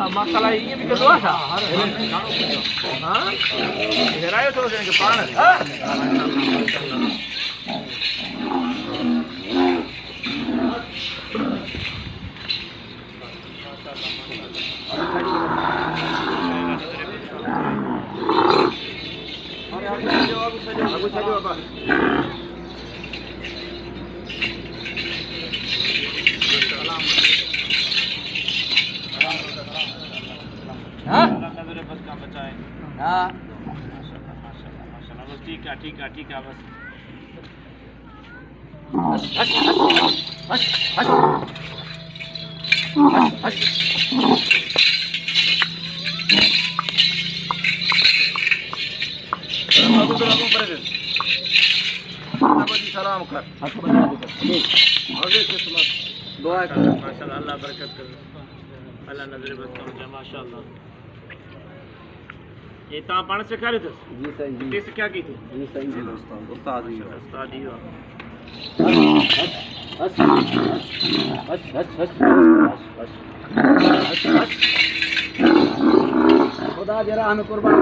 masalah ini भी तो dosa हां हेरायो तो के पान aku saja apa हाँ बस काम बचाए हाँ माशाल्लाह बस ठीक है बस सलाम कर दुआ कर माशाल्लाह अल्लाह बरकत करे अल्लाह नजर बस कर माशाल्लाह ये ता पाण सिखारियो थस जी सही जी टेस्ट क्या की थी जी सही जी उस्ताद ही बस खुदा जरा हमें कुर्बान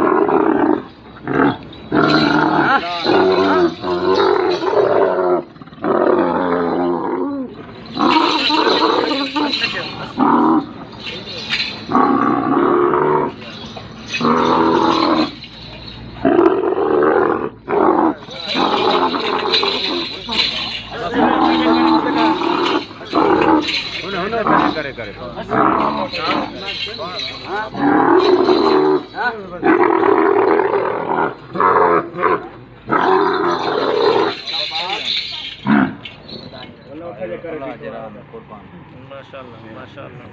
कर करे माशाल्लाह